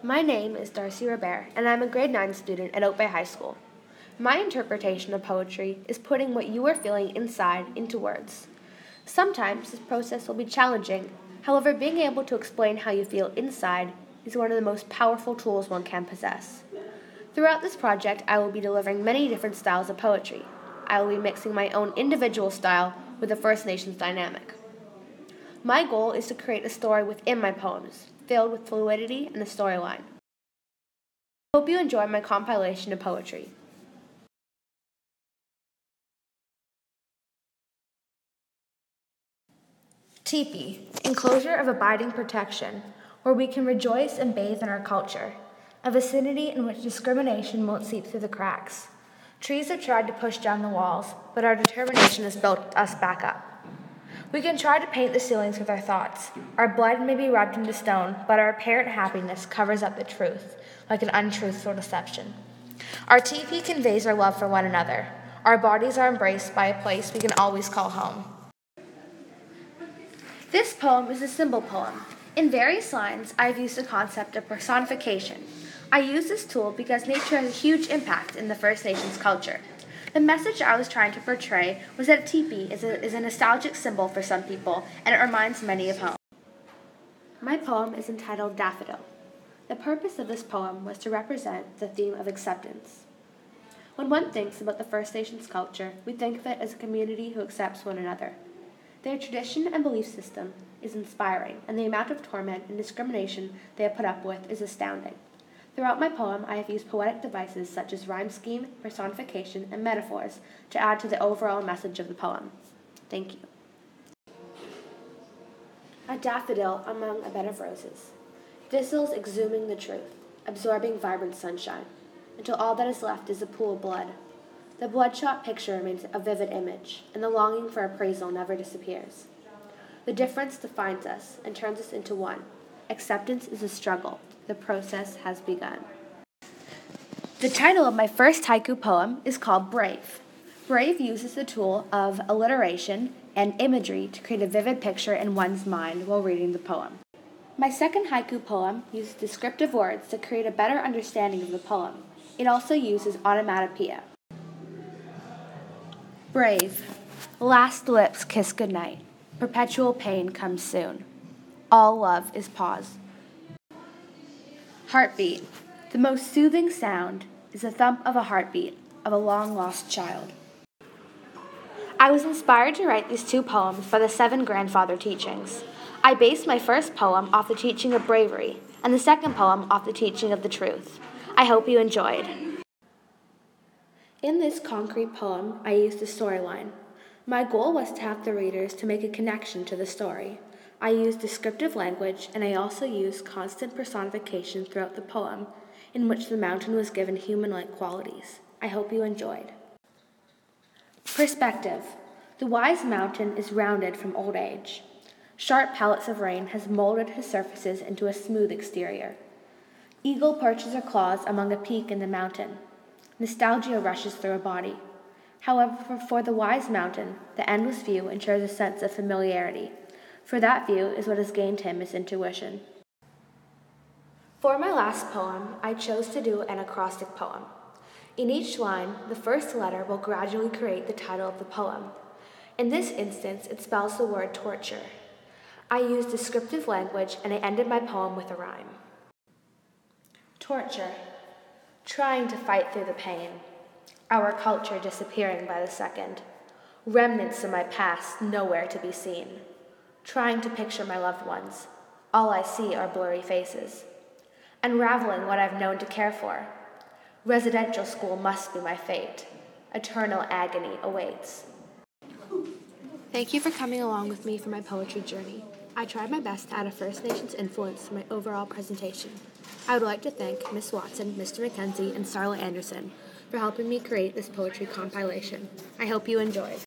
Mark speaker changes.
Speaker 1: My name is Darcy, and I'm a grade 9 student at Oak Bay High School. My interpretation of poetry is putting what you are feeling inside into words. Sometimes this process will be challenging. However, being able to explain how you feel inside is one of the most powerful tools one can possess. Throughout this project, I will be delivering many different styles of poetry. I will be mixing my own individual style with the First Nations dynamic. My goal is to create a story within my poems, filled with fluidity and a storyline. I hope you enjoy my compilation of poetry. Teepee, enclosure of abiding protection, where we can rejoice and bathe in our culture, a vicinity in which discrimination won't seep through the cracks. Trees have tried to push down the walls, but our determination has built us back up. We can try to paint the ceilings with our thoughts. Our blood may be rubbed into stone, but our apparent happiness covers up the truth, like an untruthful deception. Our teepee conveys our love for one another. Our bodies are embraced by a place we can always call home. This poem is a symbol poem. In various lines, I've used the concept of personification. I use this tool because nature has a huge impact in the First Nations culture. The message I was trying to portray was that a teepee is a nostalgic symbol for some people, and it reminds many of home. My poem is entitled Daffodil. The purpose of this poem was to represent the theme of acceptance. When one thinks about the First Nations culture, we think of it as a community who accepts one another. Their tradition and belief system is inspiring, and the amount of torment and discrimination they have put up with is astounding. Throughout my poem, I have used poetic devices such as rhyme scheme, personification, and metaphors to add to the overall message of the poem. Thank you. A daffodil among a bed of roses. Thistles exhuming the truth, absorbing vibrant sunshine, until all that is left is a pool of blood. The bloodshot picture remains a vivid image, and the longing for appraisal never disappears. The difference defines us and turns us into one. Acceptance is a struggle. The process has begun. The title of my first haiku poem is called Brave. Brave uses the tool of alliteration and imagery to create a vivid picture in one's mind while reading the poem. My second haiku poem uses descriptive words to create a better understanding of the poem. It also uses onomatopoeia. Brave. Last lips kiss goodnight. Perpetual pain comes soon. All love is pause. Heartbeat. The most soothing sound is the thump of a heartbeat of a long-lost child. I was inspired to write these two poems by the 7 grandfather teachings. I based my first poem off the teaching of bravery, and the second poem off the teaching of the truth. I hope you enjoyed. In this concrete poem, I used a storyline. My goal was to have the readers to make a connection to the story. I used descriptive language, and I also used constant personification throughout the poem, in which the mountain was given human-like qualities. I hope you enjoyed. Perspective. The wise mountain is rounded from old age. Sharp pellets of rain has molded his surfaces into a smooth exterior. Eagle perches her claws among a peak in the mountain. Nostalgia rushes through a body. However, for the wise mountain, the endless view ensures a sense of familiarity. For that view is what has gained him his intuition. For my last poem, I chose to do an acrostic poem. In each line, the first letter will gradually create the title of the poem. In this instance, it spells the word torture. I used descriptive language, and I ended my poem with a rhyme. Torture. Trying to fight through the pain. Our culture disappearing by the second. Remnants of my past nowhere to be seen. Trying to picture my loved ones. All I see are blurry faces. Unraveling what I've known to care for. Residential school must be my fate. Eternal agony awaits. Thank you for coming along with me for my poetry journey. I tried my best to add a First Nations influence to my overall presentation. I would like to thank Ms. Watson, Mr. McKenzie, and Starla Anderson for helping me create this poetry compilation. I hope you enjoyed.